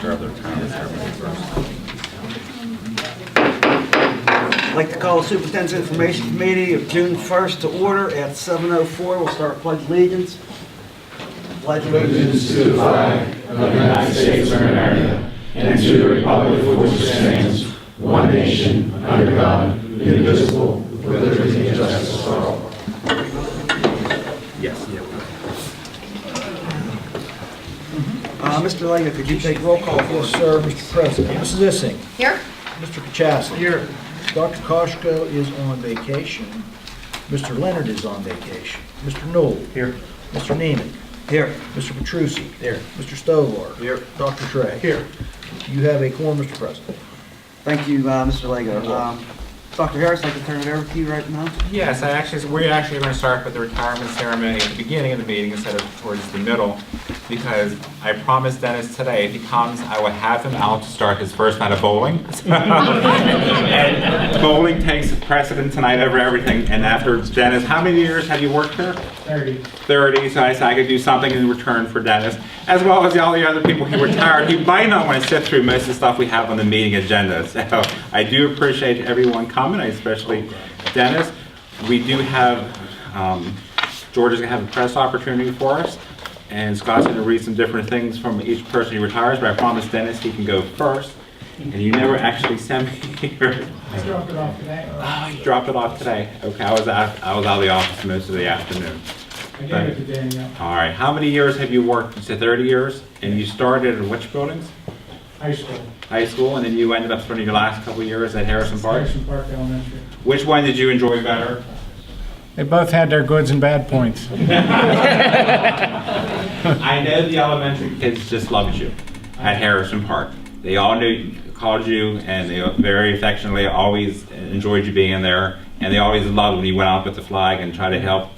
care of the retirement ceremony first. I'd like to call the Superintendent's Information Committee of June 1st to order at 7:04. We'll start Pledge Allegiance. Pledge allegiance To the flag of the United States of America and to the republic for which it stands, one nation, under God, indivisible, with liberty and justice for all. Yes. Mr. Lega, could you take roll call for us? Yes, sir, Mr. President. Mrs. Issing. Here? Mr. Kachasik. Here. Dr. Koshko is on vacation. Mr. Leonard is on vacation. Mr. Knoll. Here. Mr. Neiman. Here. Mr. Petrucci. Here. Mr. Stovar. Here. Dr. Trey. Here. You have a quorum, Mr. President. Thank you, Mr. Lega. Dr. Harris, I'd like to turn it over to you right now. Yes, we're actually going to start with the retirement ceremony at the beginning of the meeting instead of towards the middle, because I promised Dennis today, if he comes, I will have him out to start his first night of bowling. And bowling takes precedent tonight over everything. And after Dennis, how many years have you worked here? 30. 30, so I said I could do something in return for Dennis, as well as all the other people who retired. He might not want to sit through most of the stuff we have on the meeting agenda. So I do appreciate everyone coming, especially Dennis. We do have, George is going to have a press opportunity for us, and Scott's going to read some different things from each person who retires, but I promised Dennis he can go first. And you never actually sent me here. I dropped it off today. Oh, you dropped it off today. Okay, I was out of the office most of the afternoon. I gave it to Danielle. All right, how many years have you worked? You said 30 years? And you started in which buildings? High school. High school, and then you ended up spending your last couple of years at Harrison Park? Harrison Park Elementary. Which one did you enjoy better? They both had their goods and bad points. I know the elementary kids just loved you at Harrison Park. They all called you, and they very affectionately always enjoyed you being there, and they always loved when you went out with the flag and tried to help.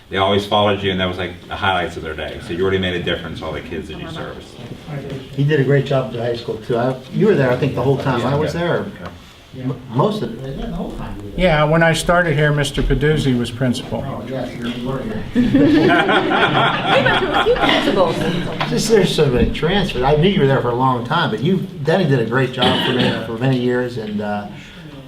They always followed you, and that was like the highlights of their day. So you really made a difference, all the kids that you serviced. He did a great job at the high school too. You were there, I think, the whole time I was there. Most of it, the whole time you were there. Yeah, when I started here, Mr. Peduzzi was principal. Oh, yes, you were here. We went through a few principals. Just there's so many transfers. I knew you were there for a long time, but Denny did a great job for me for many years, and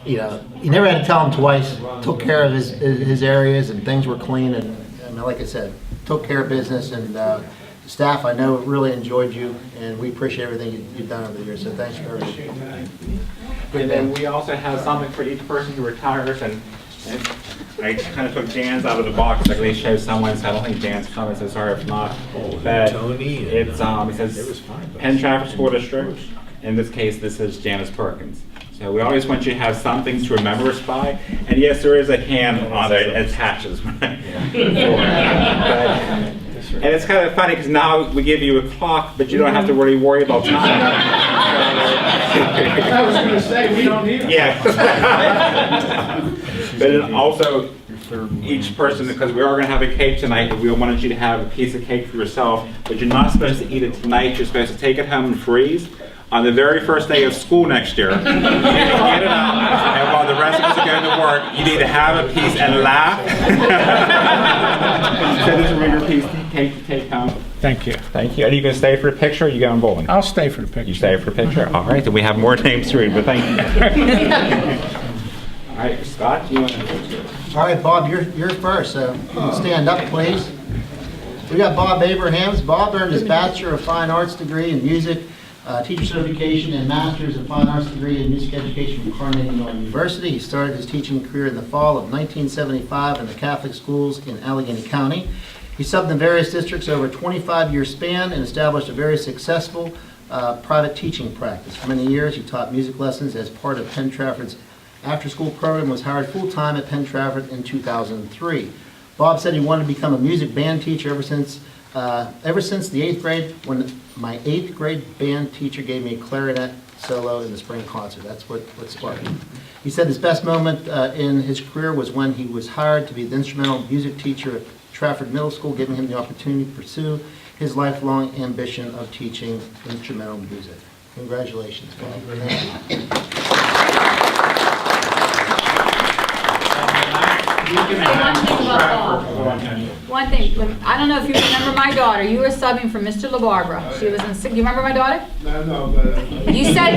you know, you never had to tell him twice. Took care of his areas, and things were clean, and like I said, took care of business, and staff I know really enjoyed you, and we appreciate everything you've done over the years. So thanks for everything. And then we also have something for each person who retires, and I kind of took Dan's out of the box. I really showed someone, so I don't think Dan's coming, so sorry if not. But it's, it says Penn Trafford School District. In this case, this is Janice Perkins. So we always want you to have some things to remember us by. And yes, there is a hand on it that attaches. And it's kind of funny because now we give you a clock, but you don't have to really worry about time. I was going to say, we don't need it. Yeah. But then also, each person, because we are going to have a cake tonight, we wanted you to have a piece of cake for yourself, but you're not supposed to eat it tonight. You're supposed to take it home and freeze. On the very first day of school next year, you need to get it out, and while the rest of us are going to work, you need to have a piece and laugh. So this is a bigger piece of cake to take home. Thank you. Thank you. Are you going to stay for the picture, or are you going bowling? I'll stay for the picture. You stay for the picture? All right, then we have more names to read, but thank you. All right, Scott, do you want to? All right, Bob, you're first, so you can stand up, please. We got Bob Abrahams. Bob earned his Bachelor of Fine Arts degree in music, teacher certification, and Master's of Fine Arts degree in music education from Carnegie Mellon University. He started his teaching career in the fall of 1975 in the Catholic schools in Allegheny County. He subbed in various districts over a 25-year span and established a very successful private teaching practice. For many years, he taught music lessons as part of Penn Trafford's after-school program, was hired full-time at Penn Trafford in 2003. Bob said he wanted to become a music band teacher ever since the 8th grade, when my 8th grade band teacher gave me a clarinet solo in the spring concert. That's what sparked him. He said his best moment in his career was when he was hired to be the instrumental music teacher at Trafford Middle School, giving him the opportunity to pursue his lifelong ambition of teaching instrumental music. Congratulations, Bob. Thank you. one thing about Bob. One thing, I don't know if you remember my daughter. You were subbing for Mr. LaBarbera. She was in, you remember my daughter? No, but... You said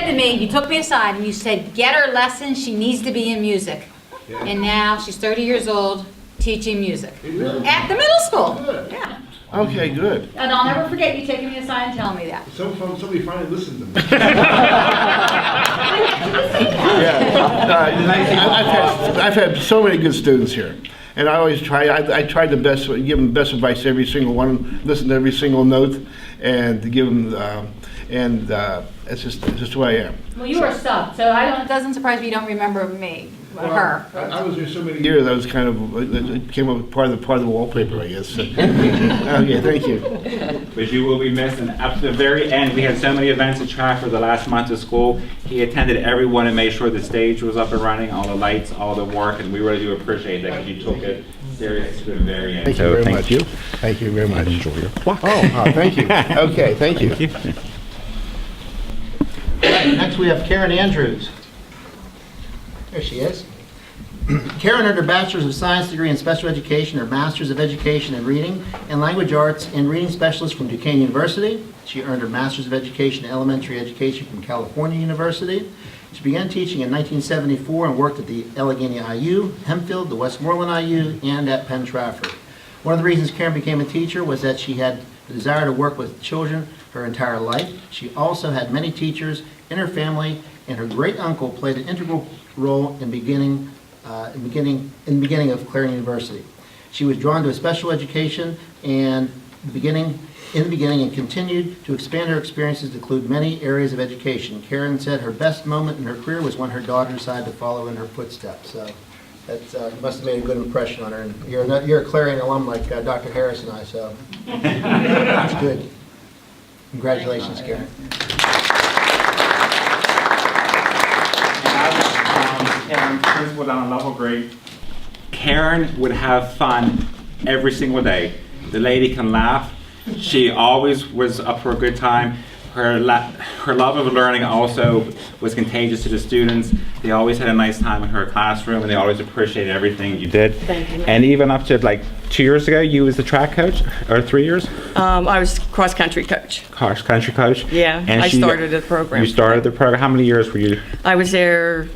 to me, you took me aside and you said, get her lessons, she needs to be in music. And now she's 30 years old, teaching music. At the middle school. Yeah. Okay, good. And I'll never forget you taking me aside and telling me that. Somebody finally listened to me. I've had so many good students here. And I always try, I tried the best, give them the best advice to every single one, listen to every single note, and to give them, it's just who I am. Well, you were a sub, so it doesn't surprise me you don't remember me, her. I was here so many years, I was kind of, it came up part of the wallpaper, I guess. Okay, thank you. But you will be missed, and up to the very end, we had so many events at Trafford the last month of school. He attended every one and made sure the stage was up and running, all the lights, all the work, and we really do appreciate that because you took it serious to the very end. Thank you very much. Thank you very much. Enjoy your walk. Oh, thank you. Okay, thank you. Next, we have Karen Andrews. There she is. Karen earned her Bachelor's of Science degree in Special Education, her Master's of Education in Reading and Language Arts and Reading Specialist from Duquesne University. She earned her Master's of Education in Elementary Education from California University. She began teaching in 1974 and worked at the Allegheny IU, Hempfield, the Westmoreland IU, and at Penn Trafford. One of the reasons Karen became a teacher was that she had the desire to work with children her entire life. She also had many teachers in her family, and her great uncle played an integral role in the beginning of Clarion University. She was drawn to special education in the beginning and continued to expand her experiences to include many areas of education. Karen said her best moment in her career was when her daughter decided to follow in her footsteps. So that must have made a good impression on her. And you're a Clarion alum like Dr. Harris and I, so that's good. Congratulations, Karen. Karen, principal down on level grade. Karen would have fun every single day. The lady can laugh. She always was up for a good time. Her love of learning also was contagious to the students. They always had a nice time in her classroom, and they always appreciated everything you did. Thank you. And even up to like 2 years ago, you was the track coach, or 3 years? I was cross-country coach. Cross-country coach? Yeah, And I started the program. You started the program. How many years were you? I was there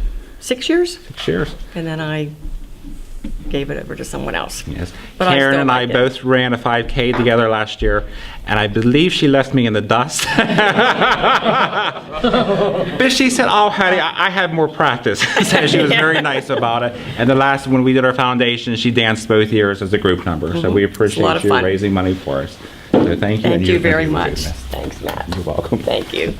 6 years, 6 years. and then I gave it over to someone else. Yes. But I Karen still and I like it. both ran a 5K together last year, and I believe she left me in the dust. But she said, "Oh, honey, I have more practice." So she was very nice about it. And the last when we did our foundation, she danced both years as a group number. So we It's a lot appreciate of you fun. raising money for us. So thank you. and Thank you very for much. doing this. Thanks, Matt. You're welcome. Thank you.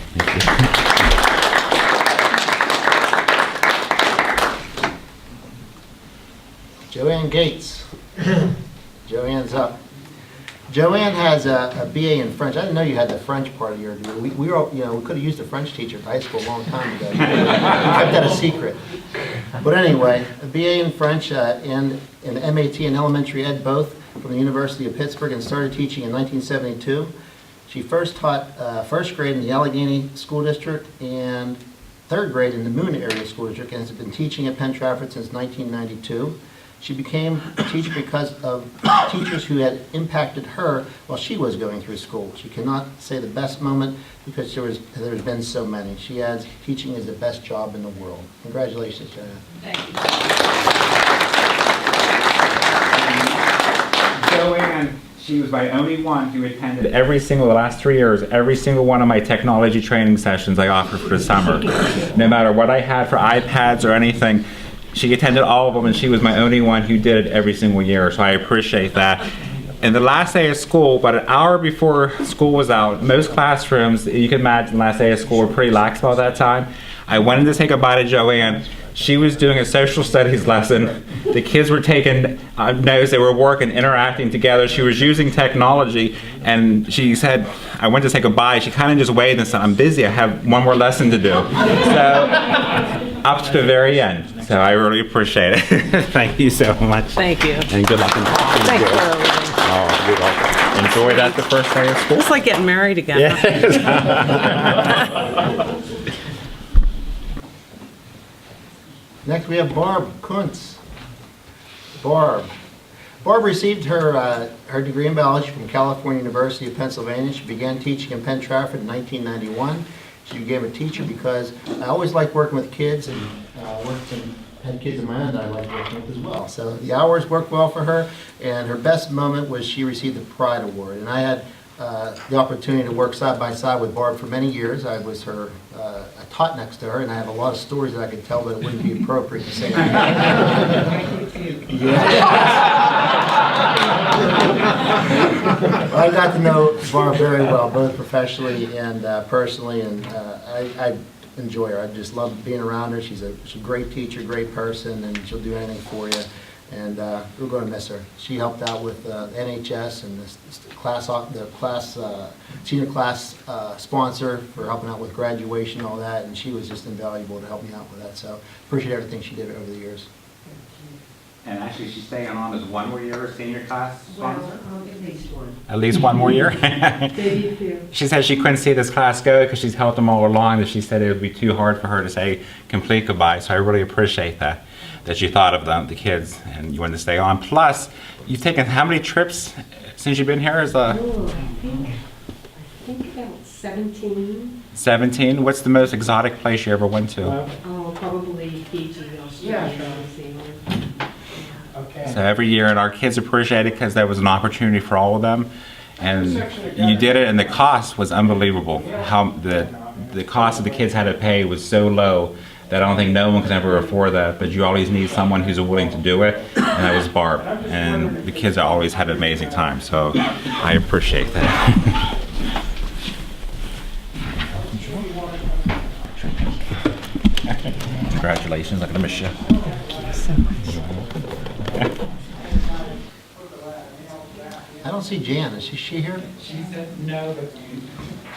Joanne Gates. Joanne's up. Joanne has a BA in French. I didn't know you had the French part of your degree. We were, we could have used a French teacher at high school a long time ago. We kept that a secret. But anyway, a BA in French and an MAT in elementary ed, both from the University of Pittsburgh, and started teaching in 1972. She first taught first grade in the Allegheny School District and third grade in the Moon Area School District, and has been teaching at Penn Trafford since 1992. She became a teacher because of teachers who had impacted her while she was going through school. She cannot say the best moment because there's been so many. She adds, teaching is the best job in the world. Congratulations, Joanne. Thank you. Joanne, she was my only one who attended the last 3 years, every single one of my technology training sessions I offered for the summer. No matter what I had for iPads or anything, she attended all of them, and she was my only one who did it every single year, so I appreciate that. And the last day of school, about an hour before school was out, most classrooms, you can imagine the last day of school were pretty lax about that time. I went in to say goodbye to Joanne. She was doing a social studies lesson. The kids were taking notes, they were working, interacting together. She was using technology, and she said, I went to say goodbye. She kind of just waved and said, I'm busy, I have one more lesson to do. So, up to the very end. So I really appreciate it. Thank you so much. Thank you. And good luck in Thanks for everything. Oh, you're welcome. Enjoy that the first day of school. It's like getting married again. Next, we have Barb Kuntz. Barb received her degree in biology from California University of Pennsylvania. She began teaching in Penn Trafford in 1991. She became a teacher because I always liked working with kids and had kids of my own that I liked working with as well. So the hours worked well for her, and her best moment was she received the Pride Award. And I had the opportunity to work side by side with Barb for many years. I was her, I taught next to her, and I have a lot of stories that I could tell, but it wouldn't be appropriate to say. I got to know Barb very well, both professionally and personally, and I enjoy her. I just love being around her. She's a great teacher, great person, and she'll do anything for you. And we're going to miss her. She helped out with NHS and the senior class sponsor for helping out with graduation and all that, and she was just invaluable to help me out with that. So appreciate everything she did over the years. And actually, she's staying on as one more year senior class sponsor? Well, at least one. At least one more year? Maybe a few. She said she couldn't see this class go because she's helped them all along, that she said it would be too hard for her to say complete goodbye. So I really appreciate that you thought of them, the kids, and you wanted to stay on. Plus, you've taken how many trips since you've been here? I think about 17. 17? What's the most exotic place you ever went to? Oh, probably Fiji, Australia, New Zealand. Okay. So every year, and our kids appreciate it because there was an opportunity for all of them. And you did it, and the cost was unbelievable. How the cost that the kids had to pay was so low that I don't think no one can ever afford that, but you always need someone who's willing to do it, and that was Barb. And the kids always had an amazing time, so I appreciate that. Congratulations, I'm gonna miss you. I don't see Jan. Is she here? She said no, but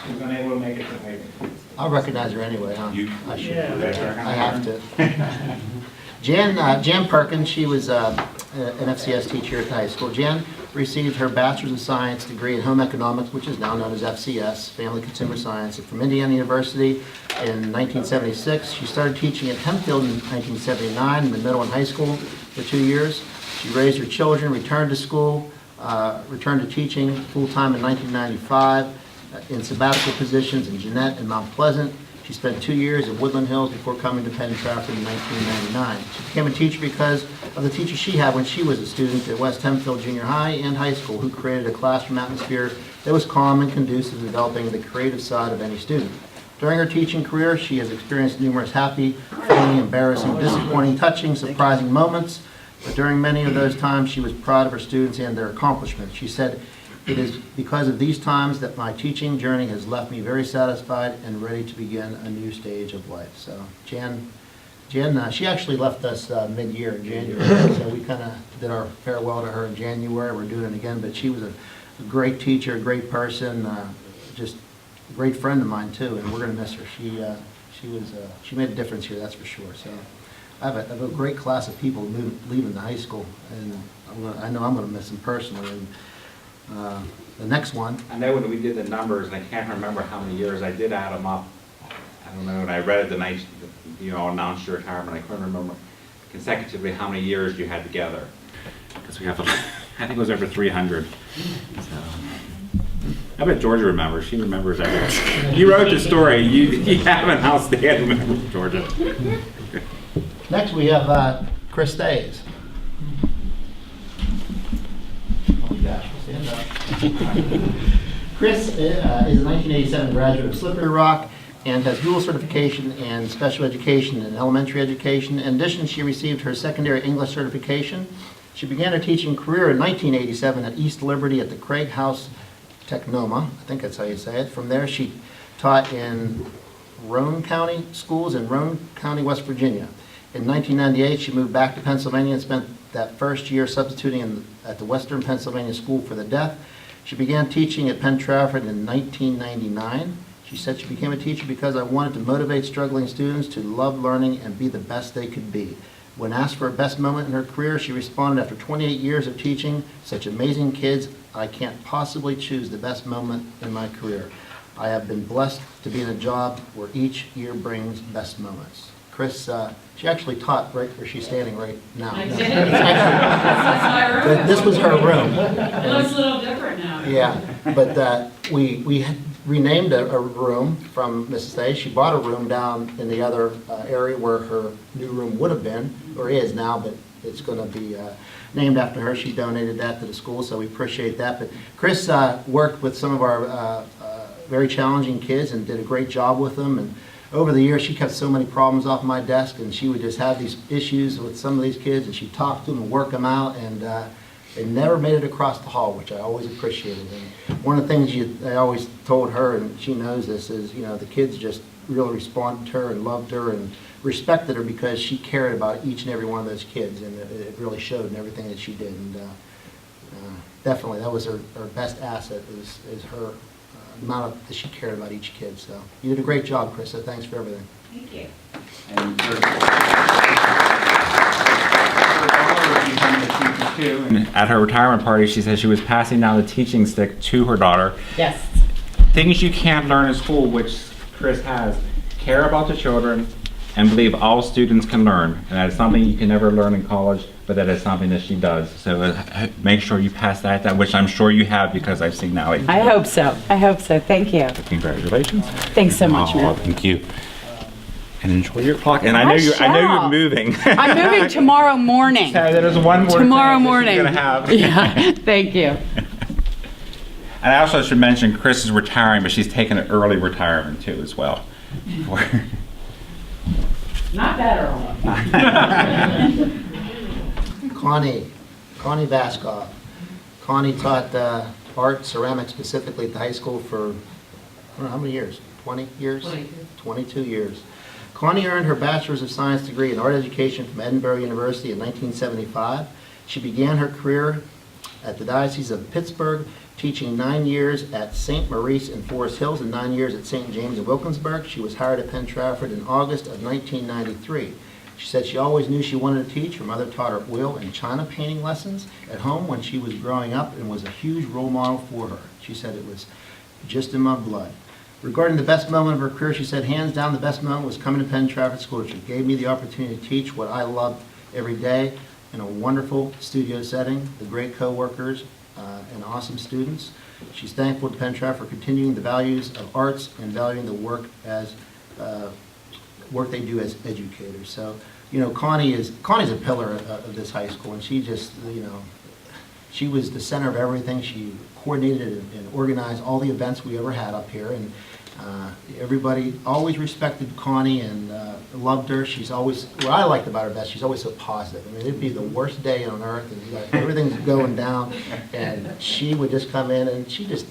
she was unable to make it tonight. I'll recognize her anyway, huh? I should. Yeah. I have to. Jan Perkins, she was an FCS teacher at the high school. Jan received her Bachelor's of Science degree in Home Economics, which is now known as FCS, Family Consumer Science, from Indiana University in 1976. She started teaching at Hempfield in 1979 in the middle and high school for 2 years. She raised her children, returned to school, returned to teaching full-time in 1995 in sabbatical positions in Jeanette and Mount Pleasant. She spent 2 years at Woodland Hills before coming to Penn Trafford in 1999. She became a teacher because of the teacher she had when she was a student at West Hempfield Junior High and High School, who created a classroom atmosphere that was calm and conducive to developing the creative side of any student. During her teaching career, she has experienced numerous happy, funny, embarrassing, disappointing, touching, surprising moments. But during many of those times, she was proud of her students and their accomplishments. She said, "It is because of these times that my teaching journey has left me very satisfied and ready to begin a new stage of life." So Jan, she actually left us mid-year in January, so we kind of did our farewell to her in January. We're doing it again, but she was a great teacher, a great person, just a great friend of mine too, and we're going to miss her. She made a difference here, that's for sure. So I have a great class of people leaving the high school, and I know I'm going to miss them personally. And the next one. I know when we did the numbers, and I can't remember how many years, I did add them up. I don't know, and I read it the night you announced your retirement. I couldn't remember consecutively how many years you had together. Because we have, I think it was over 300. So. I bet Georgia remembers. She remembers everything. You wrote the story. You have an outstanding memory, Georgia. Next we have Chris Stays. Chris is a 1987 graduate of Slippery Rock and has dual certification in special education and elementary education. In addition, she received her secondary English certification. She began her teaching career in 1987 at East Liberty at the Craig House Technoma. I think that's how you say it. From there, she taught in Roane County schools in Roane County, West Virginia. In 1998, she moved back to Pennsylvania and spent that first year substituting at the Western Pennsylvania School for the Deaf. She began teaching at Penn Trafford in 1999. She said she became a teacher because I wanted to motivate struggling students to love learning and be the best they could be. When asked for a best moment in her career, she responded, "After 28 years of teaching such amazing kids, I can't possibly choose the best moment in my career. I have been blessed to be in a job where each year brings best moments." Chris, she actually taught right where she's standing right now. I No, did. it's actually- This was her room. It looks a little different now. Yeah, but we had renamed a room from Mrs. Day. She bought a room down in the other area where her new room would have been, or is now, but it's going to be named after her. She donated that to the school, so we appreciate that. But Chris worked with some of our very challenging kids and did a great job with them. And over the years, she kept so many problems off my desk, and she would just have these issues with some of these kids, and she'd talk to them and work them out, and they never made it across the hall, which I always appreciated. And one of the things I always told her, and she knows this, is, you know, the kids just really responded to her and loved her and respected her because she cared about each and every one of those kids, and it really showed in everything that she did. And definitely, that was her best asset, is her amount that she cared about each kid. So you did a great job, Chris, so thanks for everything. Thank you. And her daughter will be becoming a teacher too. And at her retirement party, she said she was passing down the teaching stick to her daughter. Yes. Things you can't learn in school, which Chris has. Care about the children and believe all students can learn. And that is something you can never learn in college, but that is something that she does. So make sure you pass that down, which I'm sure you have because I've seen now. I hope so. I hope so. Thank you. Congratulations. Thanks so much, Oh, man. thank you. And enjoy your clock. And I know you're moving. I'm moving tomorrow morning. There's one more Tomorrow thing morning. That you're gonna have. Yeah. Thank you. And I also should mention Chris is retiring, but she's taking an early retirement too as well. Not that early. Connie Vaskov. Connie taught art, ceramics specifically at the high school for, I don't know how many years, 20 years? 22 years. Connie earned her Bachelor's of Science degree in art education from Edinburgh University in 1975. She began her career at the Diocese of Pittsburgh, teaching 9 years at St. Maurice in Forest Hills and 9 years at St. James in Wilkinsburg. She was hired at Penn Trafford in August of 1993. She said she always knew she wanted to teach. Her mother taught her oil and china painting lessons at home when she was growing up and was a huge role model for her. She said it was just in my blood. Regarding the best moment of her career, she said, hands down, the best moment was coming to Penn Trafford School District. It gave me the opportunity to teach what I loved every day in a wonderful studio setting, the great co-workers, and awesome students. She's thankful to Penn Trafford for continuing the values of arts and valuing the work they do as educators. So, you know, Connie's a pillar of this high school, and she just, you know, she was the center of everything. She coordinated and organized all the events we ever had up here, and everybody always respected Connie and loved her. She's always, what I liked about her best, she's always so positive. I mean, it'd be the worst day on earth, and everything's going down, and she would just come in, and she just,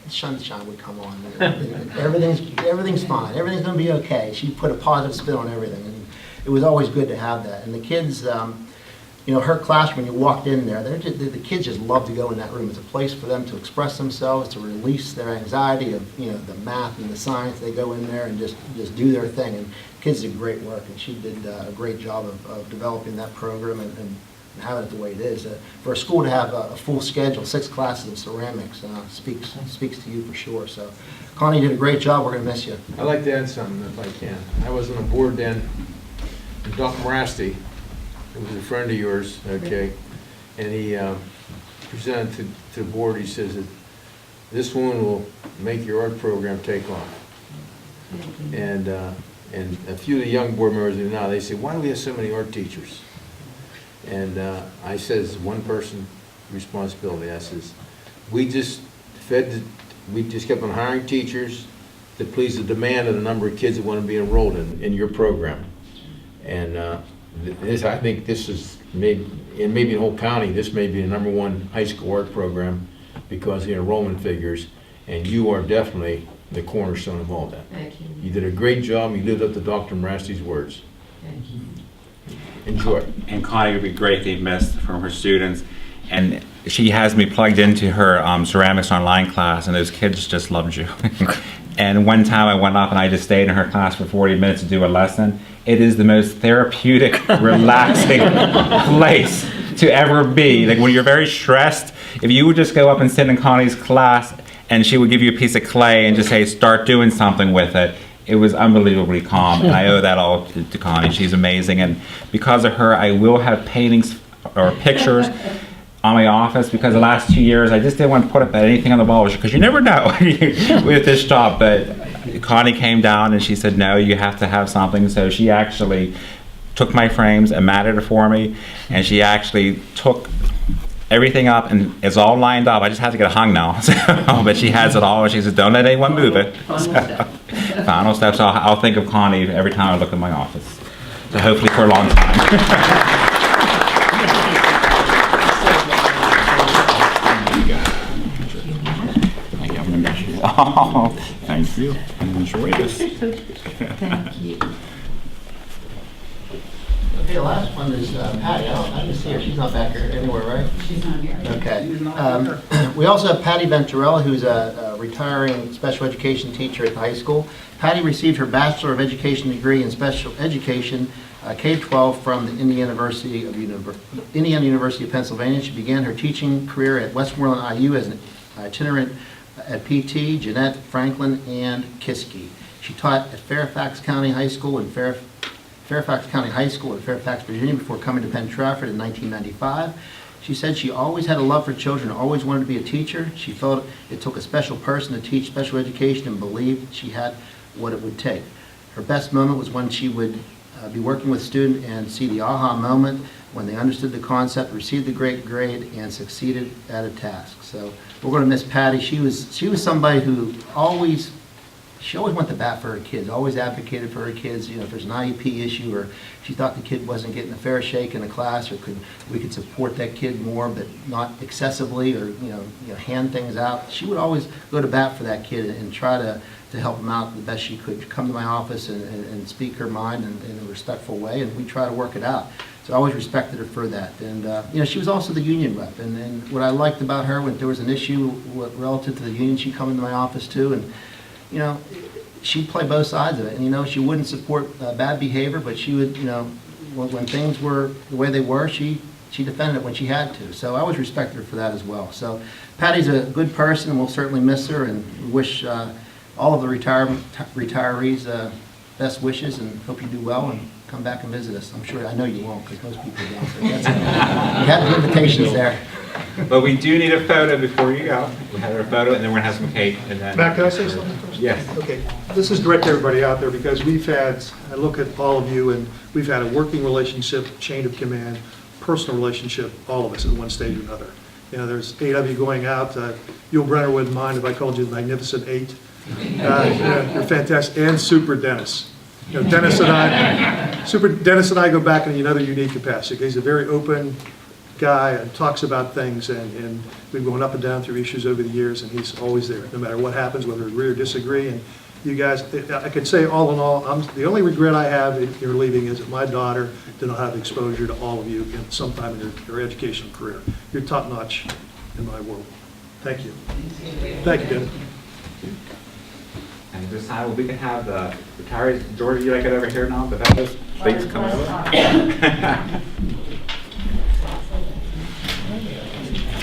sunshine would come on. Everything's fine. Everything's going to be okay. She put a positive spin on everything, and it was always good to have that. And the kids, you know, her classroom, when you walked in there, the kids just love to go in that room. It's a place for them to express themselves, to release their anxiety of, you know, the math and the science. They go in there and just do their thing. And kids did great work, and she did a great job of developing that program and having it the way it is. For a school to have a full schedule, 6 classes of ceramics, speaks to you for sure. So, Connie did a great job. We're going to miss you. I'd like to add something if I can. I wasn't on board then. And Dr. Morasti, who was a friend of yours, okay, and he presented to the board, he says that this one will make your art program take off. And a few of the young board members now, they say, why do we have so many art teachers? And I says, one person responsibility. I says, we just kept on hiring teachers to please the demand of the number of kids that want to be enrolled in your program. And I think this is maybe in the whole county, this may be the #1 high school art program because of the enrollment figures, and you are definitely the cornerstone of all that. Thank you. You did a great job. You lived up to Dr. Morasti's words. Thank you. Enjoy. And Connie would be greatly missed from her students. And she has me plugged into her ceramics online class, and those kids just loved you. And one time I went up and I just stayed in her class for 40 minutes to do a lesson. It is the most therapeutic, relaxing place to ever be. Like when you're very stressed, if you would just go up and sit in Connie's class and she would give you a piece of clay and just say, start doing something with it, it was unbelievably calm, and I owe that all to Connie. She's amazing, and because of her, I will have paintings or pictures on my office, because the last 2 years I just didn't want to put up anything on the wall, because you never know with this job. But Connie came down and she said, no, you have to have something. So she actually took my frames and matted it for me, and she actually took everything up, and it's all lined up. I just have to get it hung now. So, but she has it all, and she says, don't let anyone move it. Final step. So I'll think of Connie every time I look at my office. So hopefully for a long time. Oh, thank you. Enjoy this. Thank you. Okay, the last one is Patty. I didn't see her. She's not back here anywhere, right? She's not here. Okay. We also have Patty Venturella, who's a retiring special education teacher at the high school. Patty received her Bachelor of Education degree in Special Education, K-12, from the Indiana University of Pennsylvania. She began her teaching career at Westmoreland IU as an itinerant at PT, Jeanette, Franklin, and Kiski. She taught at Fairfax County High School in Fairfax, Virginia, before coming to Penn Trafford in 1995. She said she always had a love for children, always wanted to be a teacher. She felt it took a special person to teach special education and believed she had what it would take. Her best moment was when she would be working with students and see the aha moment when they understood the concept, received the great grade, and succeeded at a task. So we're going to miss Patty. She was somebody who always went to bat for her kids, always advocated for her kids. You know, if there's an IEP issue or she thought the kid wasn't getting a fair shake in the class, or we could support that kid more, but not excessively, or hand things out, she would always go to bat for that kid and try to help him out the best she could. She'd come to my office and speak her mind in a respectful way, and we try to work it out. So I always respected her for that. And she was also the union rep. And what I liked about her, when there was an issue relative to the union, she'd come into my office too. And she'd play both sides of it. And she wouldn't support bad behavior, but she would, when things were the way they were, she defended it when she had to. So I always respected her for that as well. So Patty's a good person, and we'll certainly miss her, and wish all of the retirees best wishes, and hope you do well and come back and visit us. I know you won't, because most people don't. But we have the invitations there. But we do need a photo before you go. We have our photo, and then we're going to have some cake. And then Matt, can I say something first? Yes. Okay. This is direct to everybody out there, because I look at all of you, and we've had a working relationship, chain of command, personal relationship, all of us at one stage or another. There's 8 of you going out. Yul Brenner wouldn't mind if I called you the Magnificent 8. You're fantastic. And Super Dennis. Dennis and I go back in another unique capacity. He's a very open guy and talks about things, and we've gone up and down through issues over the years, and he's always there, no matter what happens, whether we agree or disagree. And you guys, I could say all in all, the only regret I have if you're leaving is that my daughter did not have exposure to all of you in some time in your educational career. You're top notch in my world. Thank you. Thank you, Dennis. And this time we can have the retirees. George, you like it over here now? The photos? Please come over.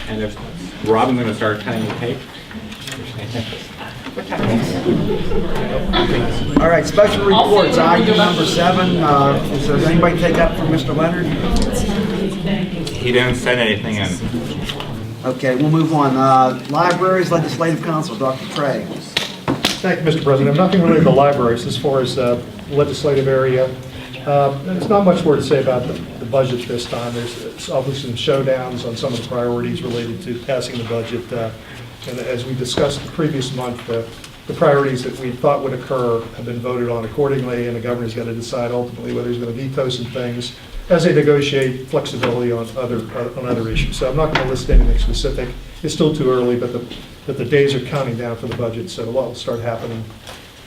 And there's Robin going to start cutting the cake. All right, special reports, item number 7. Does anybody take up from Mr. Leonard? He didn't send anything in. Okay, we'll move on. Libraries, Legislative Council, Dr. Trey. Thank you, Mr. President. Nothing related to libraries as far as legislative area. There's not much more to say about the budget this time. There's obviously some showdowns on some of the priorities related to passing the budget. And as we discussed the previous month, the priorities that we thought would occur have been voted on accordingly, and the governor's got to decide ultimately whether he's going to veto some things as they negotiate flexibility on other issues. So I'm not going to list anything specific. It's still too early, but the days are counting down for the budget, so a lot will start happening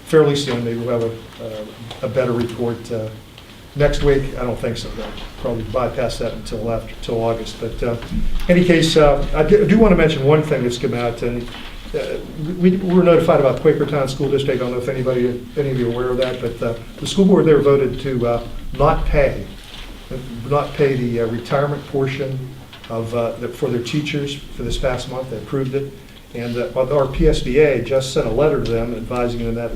fairly soon. Maybe we'll have a better report next week. I don't think so. They'll probably bypass that until August. But in any case, I do want to mention one thing that's come out. And we were notified about Quakertown School District. I don't know if any of you are aware of that, but the school board there voted to not pay the retirement portion of for their teachers for this past month. They approved it, And our PSBA just sent a letter to them advising them that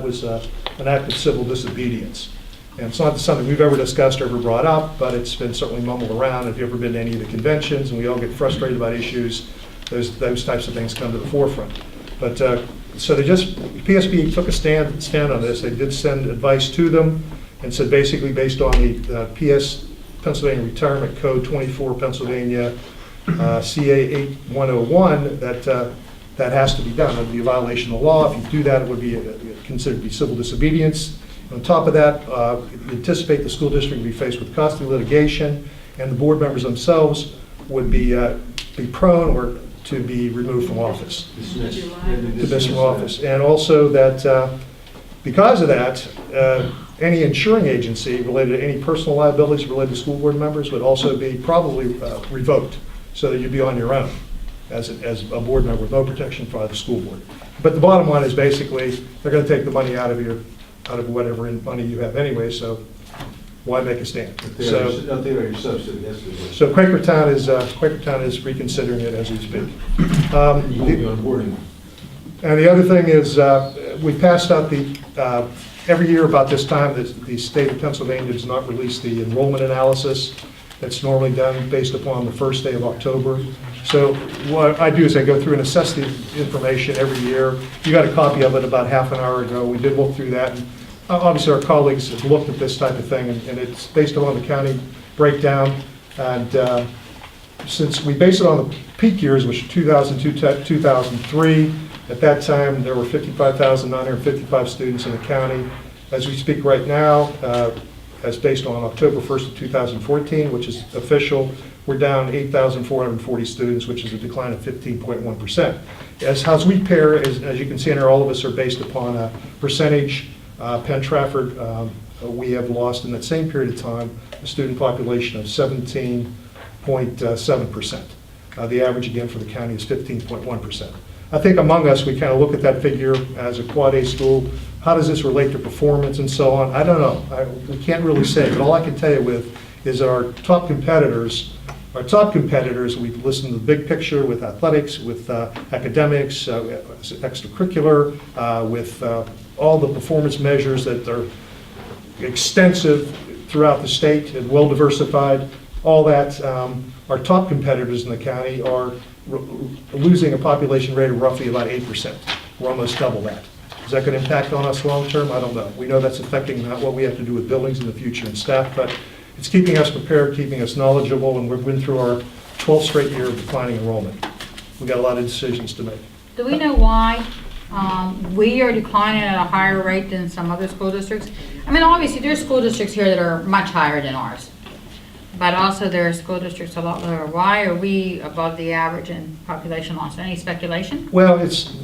was an act of civil disobedience. And it's not something we've ever discussed or ever brought up, but it's been certainly mumbled around. If you've ever been to any of the conventions and we all get frustrated about issues, those types of things come to the forefront. But so PSB took a stand on this. They did send advice to them and said basically based on the Pennsylvania Retirement Code 24 Pennsylvania CA 8101 that has to be done. It would be a violation of the law. If you do that, it would be considered to be civil disobedience. On top of that, we anticipate the school district would be faced with costly litigation, and the board members themselves would be prone or to be removed from office. Dismissed from office. And also that because of that, any insuring agency related to any personal liabilities related to school board members would also be probably revoked, so that you'd be on your own as a board member with no protection by the school board. But the bottom line is basically they're going to take the money out of whatever money you have anyway, so why make a stand? So Quakertown is reconsidering it as we speak. And the other thing is we passed out every year about this time the state of Pennsylvania does not release the enrollment analysis that's normally done based upon the first day of October. So what I do is I go through and assess the information every year. You got a copy of it about half an hour ago. We did look through that. And obviously, our colleagues have looked at this type of thing, and it's based upon the county breakdown. And since we base it on the peak years, which are 2002 to 2003, at that time, there were 55,955 students in the county. As we speak right now, as based on October 1st of 2014, which is official, we're down 8,440 students, which is a decline of 15.1%. As we pair, as you can see in here, all of us are based upon a percentage. Penn Trafford, we have lost in that same period of time a student population of 17.7%. The average, again, for the county is 15.1%. I think among us, we kind of look at that figure as a quad A school. How does this relate to performance and so on? I don't know. We can't really say, but all I can tell you with is our top competitors, we listen to the big picture with athletics, with academics, extracurricular, with all the performance measures that are extensive throughout the state and well diversified. All that, our top competitors in the county are losing a population rate of roughly about 8%. We're almost double that. Is that going to impact on us long term? I don't know. We know that's affecting not what we have to do with buildings in the future and staff, but it's keeping us prepared, keeping us knowledgeable, and we've been through our 12th straight year of declining enrollment. We've got a lot of decisions to make. Do we know why we are declining at a higher rate than some other school districts? I mean, obviously, there's school districts here that are much higher than ours, but also there are school districts a lot lower. Why are we above the average in population loss? Any speculation? Well, it's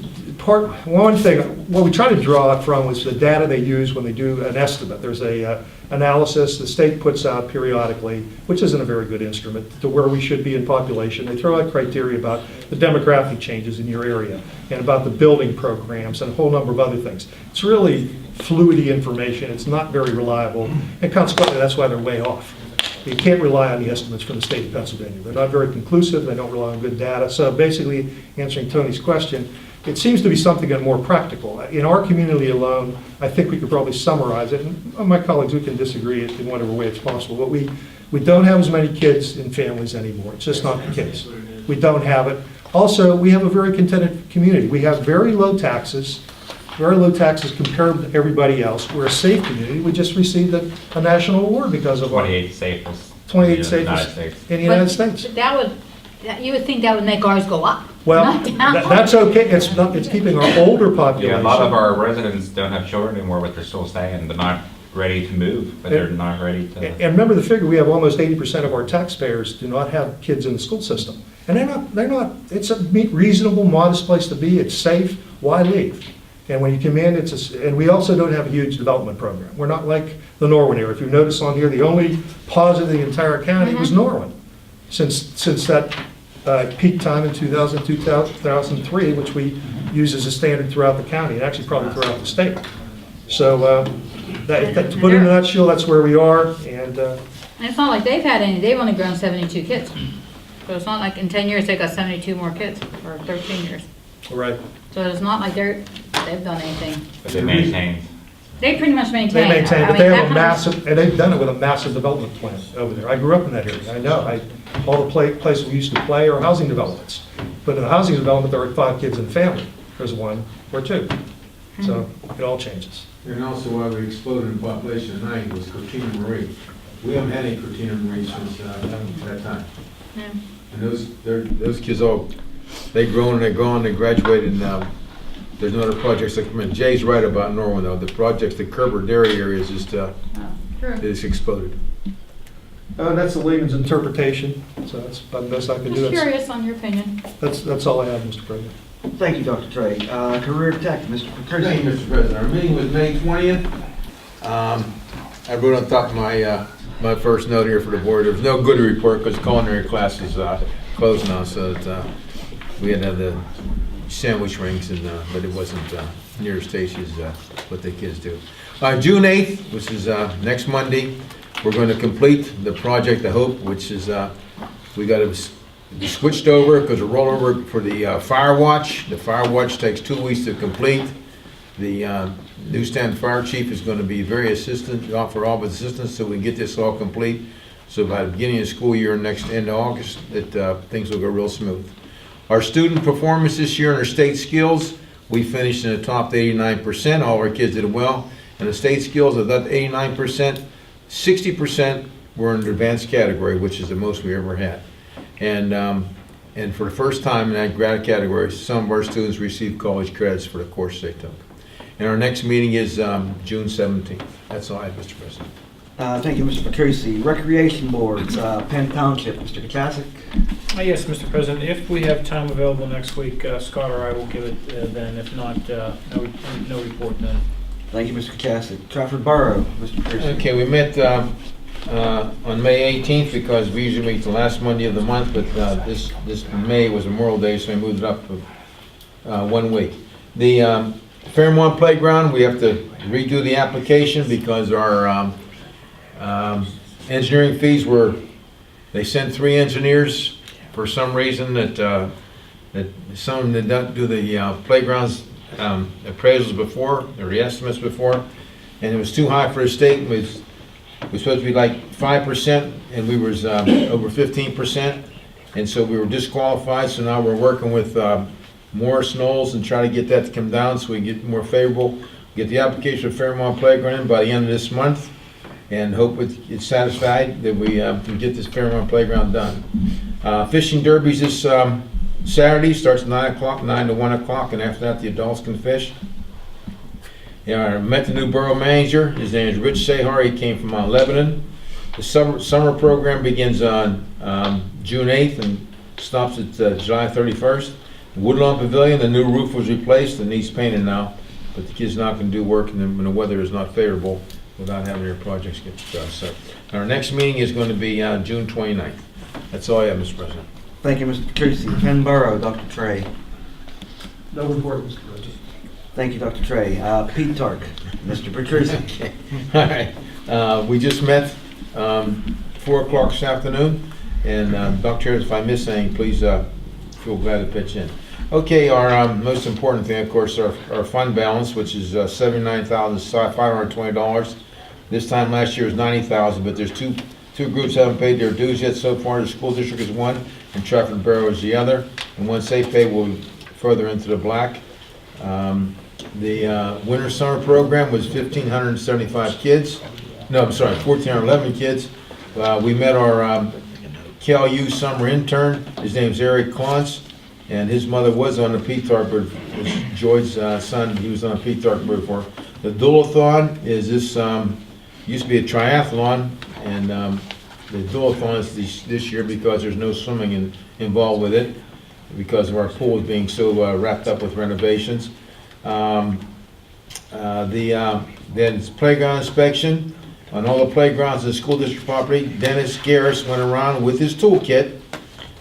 one thing, what we try to draw it from was the data they use when they do an estimate. There's a analysis the state puts out periodically, which isn't a very good instrument, to where we should be in population. They throw out criteria about the demographic changes in your area and about the building programs and a whole number of other things. It's really fluidy information. It's not very reliable, and consequently, that's why they're way off. You can't rely on the estimates from the state of Pennsylvania. They're not very conclusive. They don't rely on good data. So basically, answering Tony's question, it seems to be something more practical. In our community alone, I think we could probably summarize it. And my colleagues, we can disagree in whatever way it's possible. But we don't have as many kids in families anymore. It's just not the case. We don't have it. Also, we have a very contented community. We have very low taxes compared to everybody else. We're a safe community. We just received a national award because of 28 safest. 28 safest in the United States. You would think that would make ours go up. Well, not down. that's okay. It's keeping our older population. Yeah, a lot of our residents don't have children anymore, but they're still staying. They're not ready to move, but they're not ready to. And remember the figure: we have almost 80% of our taxpayers do not have kids in the school system, and they're not. It's a reasonable, modest place to be. It's safe. Why leave? And when you come in, and we also don't have a huge development program. We're not like the Norwin area. If you notice on here, the only positive in the entire county was Norwin, since that peak time in 2003, which we use as a standard throughout the county, and actually probably throughout the state. So to put it in a nutshell, that's where we are. And it's not like they've had any. They've only grown 72 kids. So it's not like in 10 years they got 72 more kids, or 13 years. Right. So it's not like they've done anything. But they maintain. They pretty much maintain. They maintain, I but mean, they that have a kind of- massive, and they've done it with a massive development plan over there. I grew up in that area, I know. All the places we used to play are housing developments. But in a housing development, there are 5 kids in the family. There's 1 or 2. So it all changes. And also why we exploded in population tonight was Cortina Marie. We haven't had any Cortina Marie since that time. Yeah. And those kids all, they've grown and they're gone, they graduated, and now there's no other projects that come in. Jay's right about Norwin though, the projects, the Kerber Dairy area is just, Oh, true. it's exploded. That's the layman's interpretation, so that's about the best I can do. Just That's- curious on your opinion. That's all I have, Mr. President. Thank you, Dr. Trey. Career Tech, Mr. Thank you, Petrucci. Mr. President. Our meeting was May 20th. I wrote on top of my first note here for the board, there was no good report because culinary class is closed now, so that, we had to have the sandwich rings, and but it wasn't near as tasty as what the kids do. June 8th, which is next Monday, we're going to complete the project, the Hope, which is, we got to be switched over because we're rolling over for the Fire Watch. The Fire Watch takes 2 weeks to complete. The Newstand Fire Chief is going to be very assistant, offer all of his assistance so we can get this all complete. So by the beginning of the school year, next end of August, things will go real smooth. Our student performance this year in our state skills, we finished in the top 89%. All our kids did well. And the state skills of that 89%, 60% were in the advanced category, which is the most we ever had. And for the first time in that grad category, some of our students received college credits for the course they took. And our next meeting is June 17th. That's all I have, Mr. President. Thank you, Mr. Petrucci. Recreation Boards, Penn Township, Mr. Kachasik. Yes, Mr. President, if we have time available next week, Scott or I will give it then. If not, no report then. Thank you, Mr. Kachasik. Trafford Borough, Mr. Petrucci. Okay, we met on May 18th because we usually meet the last Monday of the month, but this May was Memorial Day, so we moved it up 1 week. The Fairmont Playground, we have to redo the application because our engineering fees they sent 3 engineers for some reason that some of them did not do the playgrounds appraisals before, or the estimates before, and it was too high for the state. It was supposed to be like 5%, and we was over 15%, and so we were disqualified. So now we're working with Morris Knowles and try to get that to come down so we get more favorable. Get the application for Fairmont Playground by the end of this month, and hope it's satisfied that we can get this Fairmont Playground done. Fishing derbies this Saturday, starts at 9 o'clock, 9 to 1 o'clock, and after that the adults can fish. Yeah, I met the new borough manager. His name is Rich Sahar. He came from Mount Lebanon. The summer program begins on June 8th and stops at July 31st. The Woodlawn Pavilion, the new roof was replaced and needs painted now, but the kids not going to do work when the weather is not favorable without having their projects get done. So our next meeting is going to be June 29th. That's all I have, Mr. President. Thank you, Mr. Petrucci. Penn Borough, Dr. Trey. No report, Mr. President. Thank you, Dr. Trey. Pete Tark, Mr. Petrucci. Okay. All right. We just met 4 o'clock this afternoon, and Dr. Chair, if I miss anything, please feel glad to pitch in. Okay, our most important thing, of course, our fund balance, which is $79,520. This time last year was $90,000, but there's two groups haven't paid their dues yet so far. The school district is one, and Trafford Borough is the other. And once they pay, we'll be further into the black. The winter summer program was 1,575 kids. No, I'm sorry, 1,411 kids. We met our KLU summer intern. His name's Eric Klontz, and his mother was on the P-TARP, was Joy's son. He was on a P-TARP before. The dualathon is this, used to be a triathlon, and the dualathon is this year because there's no swimming involved with it, because of our pool being so wrapped up with renovations. Then it's playground inspection on all the playgrounds in the school district property. Dennis Garris went around with his toolkit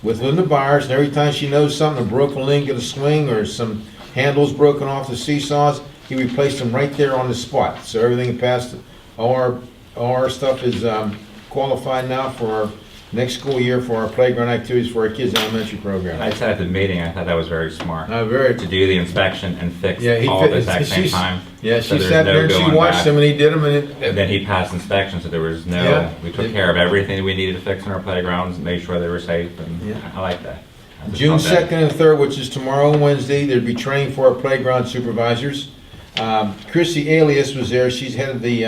with Linda Byers, and every time she knows something, a broken link in a swing or some handles broken off the seesaws, he replaced them right there on the spot. So everything passed. All our stuff is qualified now for next school year for our playground activities for our kids' elementary program. I said at the meeting, I thought that was very smart. Very. To do the inspection and fix Yeah, all at the exact same she's- time. Yeah, so she there's sat no there and she going watched back. them and he did them and And then he passed inspection, so there was no, Yeah. we took care of everything we needed to fix in our playgrounds, made sure they were safe, and Yeah. I like that. I just June thought that- 2nd and 3rd, which is tomorrow and Wednesday, there'll be training for our playground supervisors. Chrissy Alias was there. She's head of the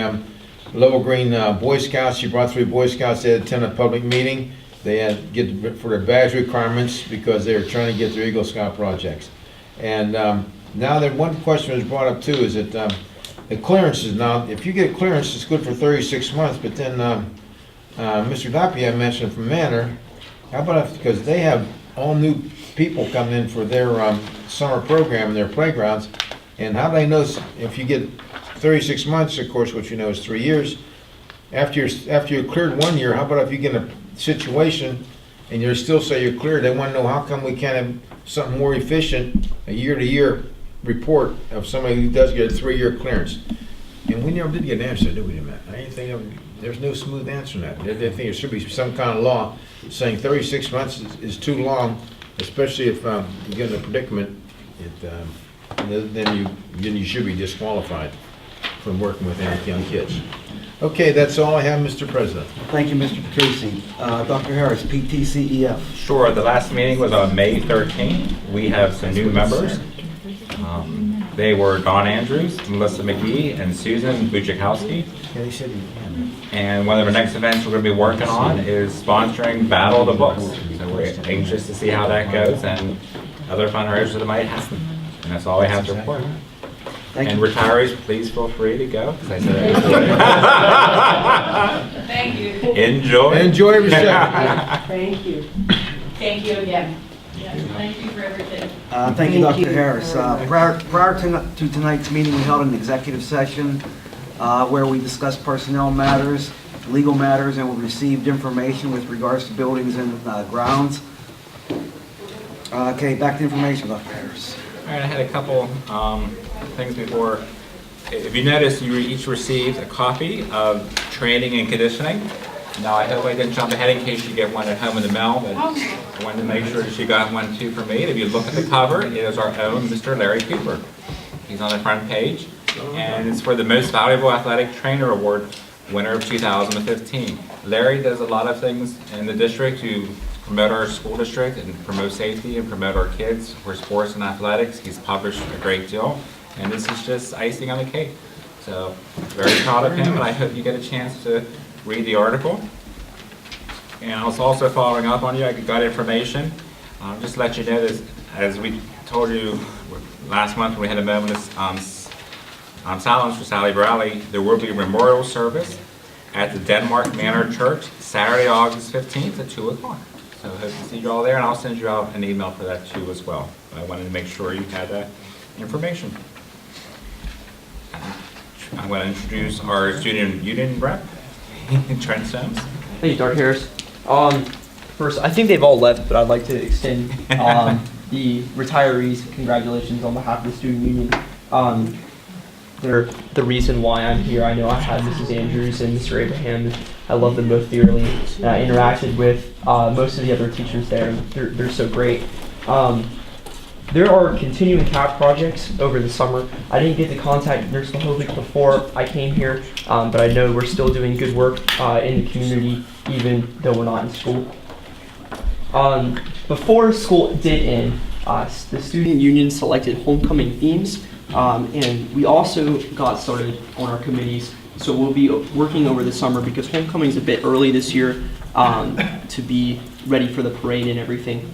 Lowell Green Boy Scouts. She brought 3 Boy Scouts to attend a public meeting. They had to get for their badge requirements because they were trying to get their Eagle Scout projects. And now that one question was brought up too is that the clearances. Now, if you get clearance, it's good for 36 months. But then Mr. Dapia mentioned from Manor. How about because they have all new people coming in for their summer program in their playgrounds, and how do they know if you get 36 months, of course, which you know is 3 years, after you're cleared 1 year, how about if you get in a situation and you still say you're cleared, they want to know how come we can't have something more efficient, a year-to-year report of somebody who does get a 3-year clearance. And we never did get an answer, did we, Matt? I didn't think there's no smooth answer on that. I think there should be some kind of law saying 36 months is too long, especially if you get in a predicament, then you should be disqualified from working with any young kids. Okay, that's all I have, Mr. President. Thank you, Mr. Petrucci. Dr. Harris, PTCEF. Sure, the last meeting was on May 13th. We have some new members. They were Dawn Andrews, Melissa McGee, and Susan Bujakowski. Yeah, they said you can. And one of our next events we're going to be working on is sponsoring Battle of the Books. So we're anxious to see how that goes and other fundraisers that might happen. And that's all I have to report. Thank And you. retirees, please feel free to go, because I said Thank you. enjoy. Enjoy every second. Thank you. Thank you again. Yes, thank you for everything. Thank you, Dr. Harris. Prior to tonight's meeting, we held an executive session where we discussed personnel matters, legal matters, and we received information with regards to buildings and grounds. Okay, back to information, Dr. Harris. All right, I had a couple things before. If you notice, you each received a copy of training and conditioning. Now, I hope I didn't jump ahead in case you get one at home in the mail, but I wanted to make sure that you got one too for me. If you look at the cover, it is our own Mr. Larry Cooper. He's on the front page, and it's for the Most Valuable Athletic Trainer Award, winner of 2015. Larry does a lot of things in the district to promote our school district and promote safety and promote our kids for sports and athletics. He's published a great deal, and this is just icing on the cake. So, very proud of him, and I hope you get a chance to read the article. And I was also following up on you. I got information. Just to let you know this, as we told you last month when we had a moment of silence for Sally Bradley, there will be a memorial service at the Denmark Manor Church Saturday, August 15th at 2 o'clock. So I hope to see you all there, and I'll send you out an email for that too as well. I wanted to make sure you had that information. I'm going to introduce our student union rep, Trent Sims. Thank you, Dr. Harris. First, I think they've all left, but I'd like to extend the retirees congratulations on behalf of the student union. They're the reason why I'm here. I know I had Mrs. Andrews and Mr. Abraham. I love them both dearly. I interacted with most of the other teachers there. They're so great. There are continuing CAP projects over the summer. I didn't get to contact Nurse Mahovic before I came here, but I know we're still doing good work in the community, even though we're not in school. Before school did end, the student union selected homecoming themes, and we also got started on our committees. So we'll be working over the summer because homecoming is a bit early this year to be ready for the parade and everything.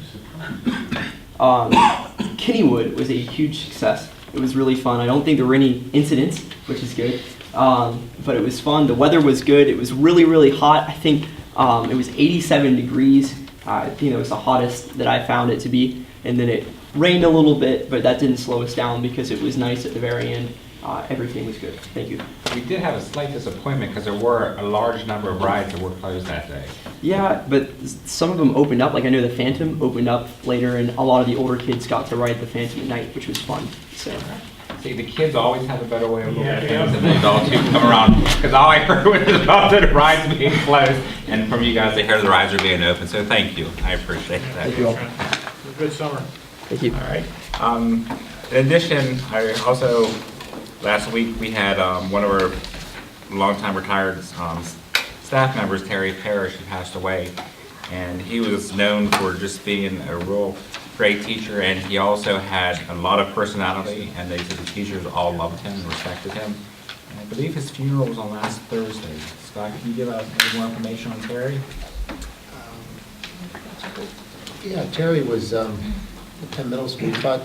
Kennywood was a huge success. It was really fun. I don't think there were any incidents, which is good, but it was fun. The weather was good. It was really, really hot. I think it was 87 degrees. I think it was the hottest that I found it to be. And then it rained a little bit, but that didn't slow us down because it was nice at the very end. Everything was good. Thank you. We did have a slight disappointment because there were a large number of rides that were closed that day. Yeah, but some of them opened up. Like I know the Phantom opened up later, and a lot of the older kids got to ride the Phantom at night, which was fun. So See, the kids always have a better way of looking at things than the adults who come around. Because all I heard was about the rides being closed, and from you guys, I hear the rides are being open. So thank you. I appreciate that. Thank you all. Good summer. Thank you. All right. In addition, I also, last week, we had one of our longtime retired staff members, Terry Parrish, who passed away. And he was known for just being a real great teacher, and he also had a lot of personality, and they said the teachers all loved him and respected him. And I believe his funeral was on last Thursday. Scott, can you give out any more information on Terry? Yeah, Terry was at Penn Middle School. That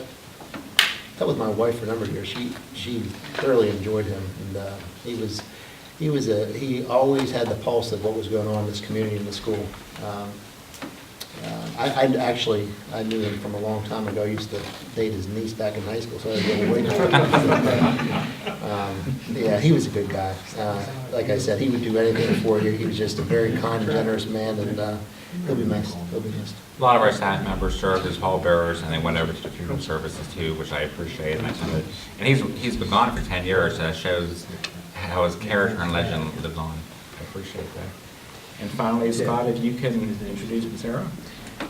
was my wife for a number of years. She thoroughly enjoyed him, and he always had the pulse of what was going on in this community and the school. I knew him from a long time ago. I used to date his niece back in high school, so I was going way yeah, he was a good guy. Like I said, he would do anything for you. He was just a very kind and generous man, and he'll be missed. He'll be missed. A lot of our staff members served as pallbearers, and they went over to the funeral services too, which I appreciate. And he's been gone for 10 years. That shows how his character and legend lives on. I appreciate that. And finally, Scott, if you can introduce Sarah.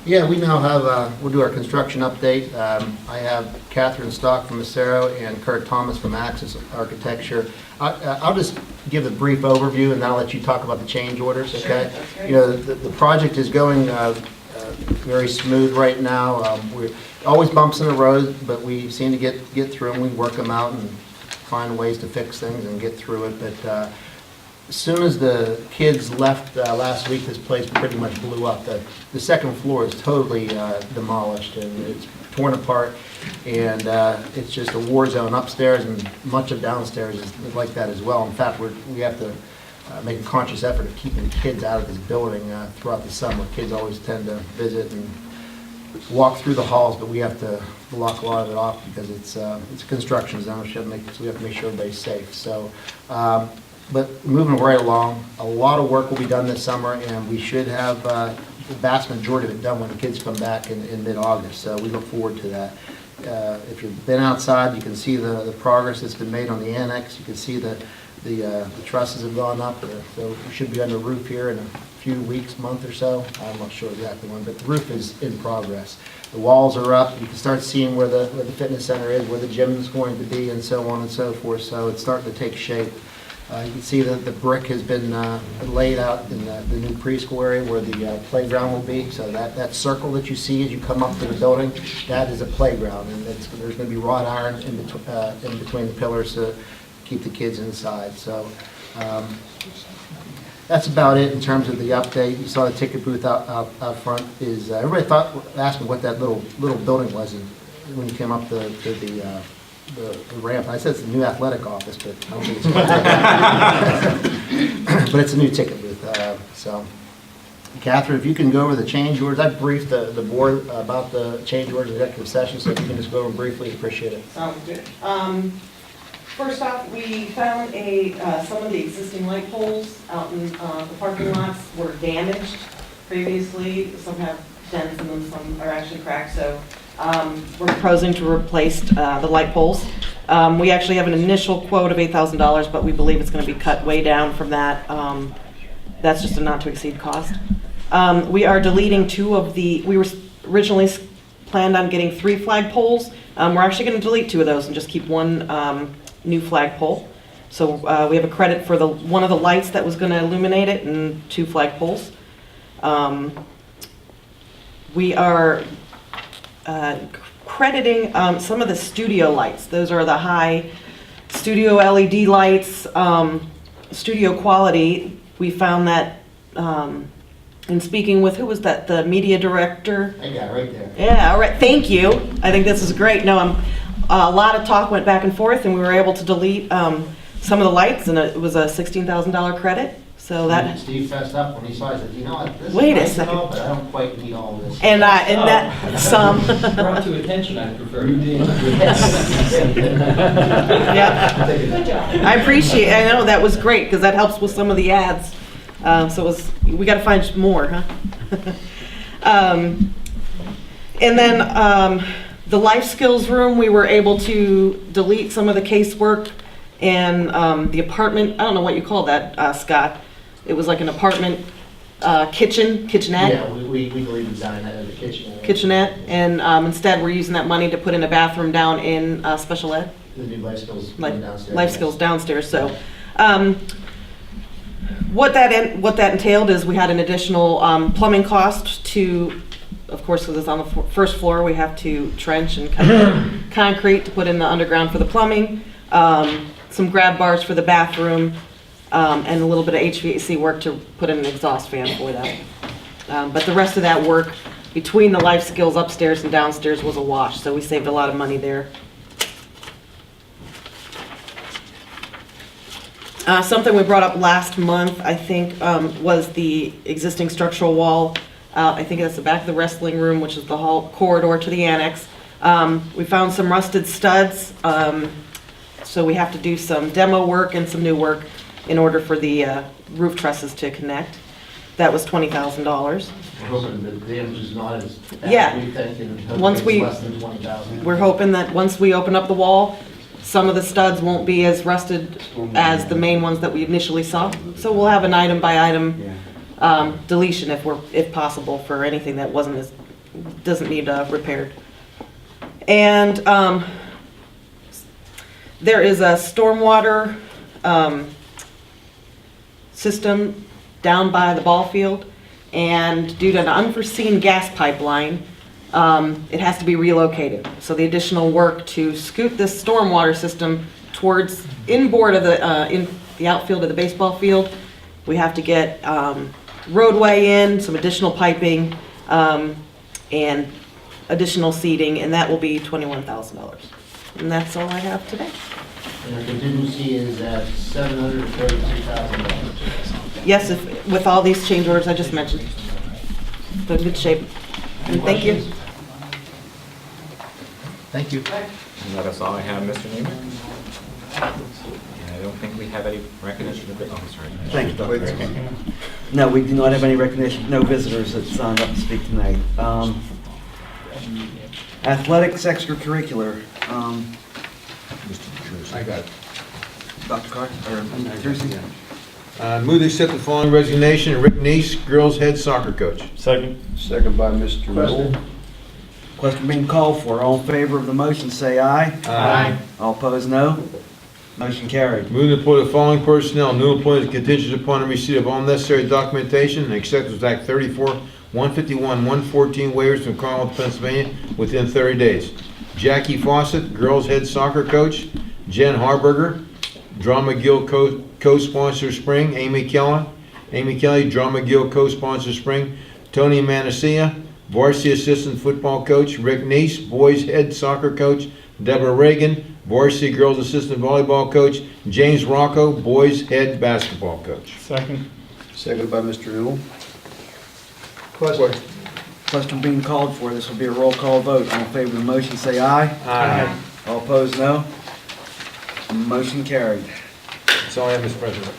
Yeah, we now have, we'll do our construction update. I have Catherine Stock from Macero and Kurt Thomas from Axis Architecture. I'll just give a brief overview, and then I'll let you talk about the change orders, okay? You know, the project is going very smooth right now. We're always bumps in the road, but we seem to get through them. We work them out and find ways to fix things and get through it. But as soon as the kids left last week, this place pretty much blew up. The second floor is totally demolished, and it's torn apart, and it's just a war zone upstairs, and much of downstairs is like that as well. In fact, we have to make a conscious effort of keeping kids out of this building throughout the summer. Kids always tend to visit and walk through the halls, but we have to block a lot of it off because it's a construction zone, so we have to make sure everybody's safe. So. But moving right along, a lot of work will be done this summer, and we should have the vast majority of it done when the kids come back in mid-August. So we look forward to that. If you've been outside, you can see the progress that's been made on the annex. You can see the trusses have gone up. So we should be under roof here in a few weeks, month or so. I'm not sure exactly when, but the roof is in progress. The walls are up. You can start seeing where the fitness center is, where the gym is going to be, and so on and so forth. So it's starting to take shape. You can see that the brick has been laid out in the new preschool area where the playground will be. So that circle that you see as you come up to the building, that is a playground. And there's going to be wrought iron in between the pillars to keep the kids inside. So that's about it in terms of the update. You saw the ticket booth out front. Everybody asked me what that little building was when you came up to the ramp. I said it's the new athletic office, but I don't think it's but it's a new ticket booth. So, Catherine, if you can go over the change orders. I briefed the board about the change orders in executive session, so if you can just go over them briefly, appreciate it. Sounds good. First off, we found some of the existing light poles out in the parking lots were damaged previously. Some have dents in them, some are actually cracked. So we're proposing to replace the light poles. We actually have an initial quote of $8,000, but we believe it's going to be cut way down from that. That's just a not to exceed cost. We are deleting we were originally planned on getting 3 flag poles. We're actually going to delete 2 of those and just keep 1 new flag pole. So we have a credit for one of the lights that was going to illuminate it and 2 flag poles. We are crediting some of the studio lights. Those are the high studio LED lights, studio quality. We found that in speaking with, who was that, the media director? Yeah, right there. Yeah, all right, thank you. I think this is great. No, a lot of talk went back and forth, and we were able to delete some of the lights, and it was a $16,000 credit. So that Steve fessed up when he saw it. He said, "You know what? This wait is a nice second, but I don't quite need all this." And that some brought to attention. I prefer you did. Yeah. Good job. I appreciate. I know that was great because that helps with some of the ads. So we got to find more, huh? And then The life skills room, we were able to delete some of the casework and the apartment, I don't know what you call that, Scott. It was like an apartment kitchenette. Yeah, we believe design that as a kitchenette. Kitchenette, and instead we're using that money to put in a bathroom down in special ed. The new life skills downstairs. Life skills downstairs, so. What that entailed is we had an additional plumbing cost to, of course, because it's on the first floor, we have to trench and cut concrete to put in the underground for the plumbing, some grab bars for the bathroom, and a little bit of HVAC work to put in an exhaust fan for that. But the rest of that work between the life skills upstairs and downstairs was a wash, so we saved a lot of money there. Something we brought up last month, I think, was the existing structural wall. I think that's the back of the wrestling room, which is the hall corridor to the annex. We found some rusted studs, so we have to do some demo work and some new work in order for the roof trusses to connect. That was $20,000. We're hoping the damage is not as bad Yeah. as we think, and Once hopefully we- it's less than 20,000. We're hoping that once we open up the wall, some of the studs won't be as rusted as the main ones that we initially saw. So we'll have an item by item deletion if possible for anything that doesn't need repaired. And there is a stormwater system down by the ball field, and due to an unforeseen gas pipeline, it has to be relocated. So the additional work to scoot this stormwater system towards inboard of in the outfield of the baseball field, we have to get roadway in, some additional piping, and additional seating, and that will be $21,000. And that's all I have today. And our contingency is at $732,000. Yes, with all these change orders I just mentioned. So in good shape. And thank you. Thank you. And that's all I have, Mr. Neiman. And I don't think we have any recognition of it. Oh, sorry. Thank you, Dr. No, we do not have any recognition, no visitors that signed up to speak tonight. Athletics extracurricular. I got it. Dr. Carr, or Mr. Jersey? Move to accept the following resignation, Rick Neese, girls' head soccer coach. Second. Second by Mr. Newell. Question being called for. All in favor of the motion, say aye. Aye. All opposed, no. Motion carried. Move to employ the following personnel, new employees contingent upon the receipt of all necessary documentation and Acceptance Act 34, 151, 114 waivers from Commonwealth, Pennsylvania within 30 days. Jackie Fawcett, girls' head soccer coach. Jen Harburger, Drama Guild co-sponsor spring. Amy Kelly, Drama Guild co-sponsor spring. Tony Manacia, varsity assistant football coach. Rick Neese, boys' head soccer coach. Deborah Reagan, varsity girls' assistant volleyball coach. James Rocco, boys' head basketball coach. Second. Seconded by Mr. Newell. Question being called for. This will be a roll call vote. All in favor of the motion, say aye. Aye. All opposed, no. Motion carried. That's all I have, Mr. President.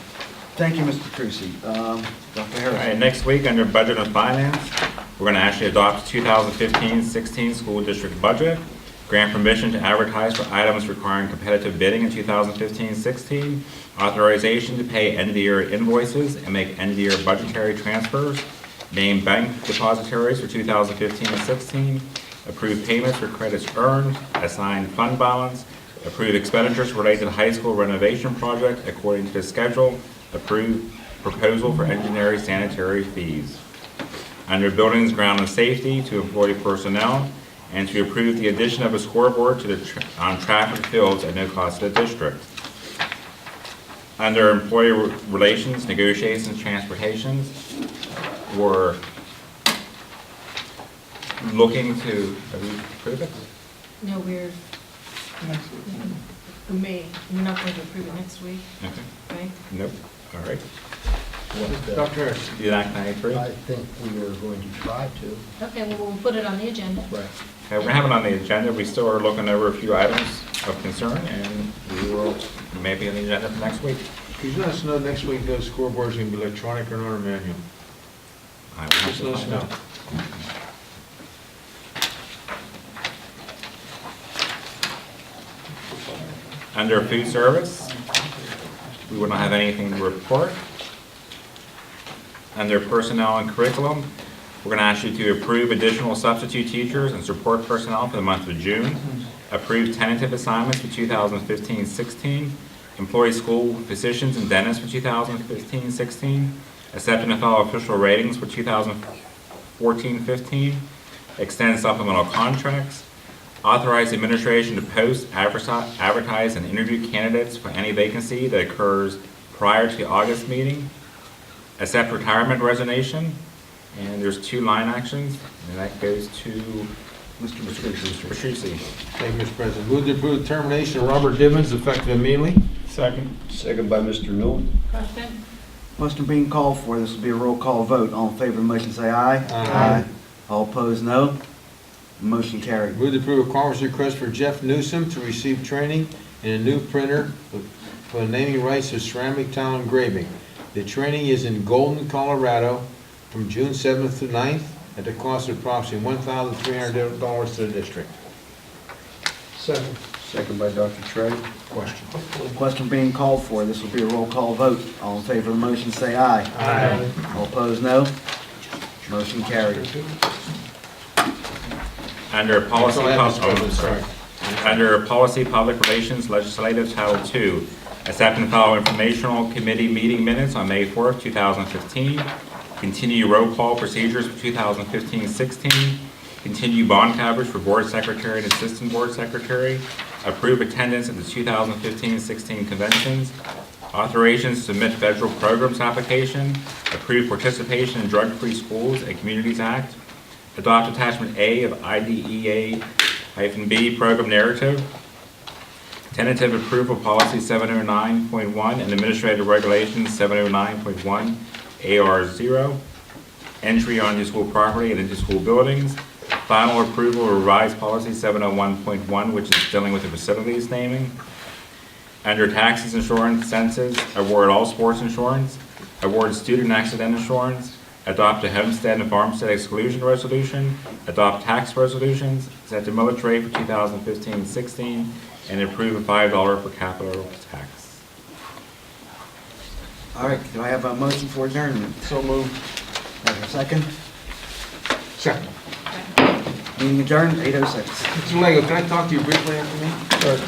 Thank you, Mr. Petrucci. Dr. All Harris. right, next week, under Budget and Finance, we're going to actually adopt 2015-16 school district budget, grant permission to advertise for items requiring competitive bidding in 2015-16, authorization to pay end-of-the-year invoices and make end-of-the-year budgetary transfers, name bank depositories for 2015-16, approve payments for credits earned, assign fund balance, approve expenditures related to the high school renovation project according to the schedule, approve proposal for engineering sanitary fees. Under Buildings, Ground, and Safety, to employ personnel, and to approve the addition of a scoreboard to the on traffic fields at no cost to the district. Under Employee Relations, Negotiations, Transportations, we're looking to, have we approved it? No, we're, we're not going to approve it next week, Okay. right? Nope. All right. Dr. Harris. The Act 93. I think we are going to try to. Okay, well, we'll put it on the agenda. Right. Okay, we're gonna have it on the agenda. We still are looking over a few items of concern, and we will maybe on the agenda for next week. Could you let us know next week those scoreboards are going to be electronic or not, or manual? I will have Just to let us find know. out. Under food service, we will not have anything to report. Under personnel and curriculum, we're going to ask you to approve additional substitute teachers and support personnel for the month of June. Approve tentative assignments for 2015-16. Employee school physicians and dentists for 2015-16. Accept and follow official ratings for 2014-15. Extend supplemental contracts. Authorize administration to post, advertise, and interview candidates for any vacancy that occurs prior to the August meeting. Accept retirement resignation, and there's 2 line actions, and that goes to Mr. Petrucci. Thank you, Mr. President. Move to approve the termination of Robert Divins effective immediately. Second. Second by Mr. Newell. Question? Motion being called for, this will be a roll call vote. All in favor of the motion, say aye. Aye. All opposed, no. Motion carried. Move to approve a conference request for Jeff Newsom to receive training in a new printer for the naming rights of ceramic tile engraving. The training is in Golden, Colorado, from June 7th to 9th, at the cost of approximately $1,300 to the district. Second. Second by Dr. Trey. Question. Question being called for, this will be a roll call vote. All in favor of the motion, say aye. Aye. All opposed, no. Motion carried. Under policy, That's all I have, Mr. President. Sorry. Under Policy Public Relations Legislative Title II, accept and follow informational committee meeting minutes on May 4th, 2015. Continue roll call procedures for 2015-16. Continue bond coverage for board secretary and assistant board secretary. Approve attendance at the 2015-16 conventions. Authorizations to submit federal programs application. Approve participation in Drug-Free Schools and Communities Act. Adopt attachment A of IDEA-B program narrative. Tentative approval policy 709.1 and administrative regulations 709.1 AR0. Entry onto school property and into school buildings. Final approval of revised policy 701.1, which is dealing with the facilities naming. Under taxes, insurance, census, award all sports insurance. Award student accident insurance. Adopt a homestead and farmstead exclusion resolution. Adopt tax resolutions. Set the millage rate for 2015-16. And approve a $5 per capita tax. All right, do I have a motion for adjournment? So moved. Have a second? Second. Meeting adjourned, 8:06. Mr. Lego, can I talk to you briefly after me? Sure.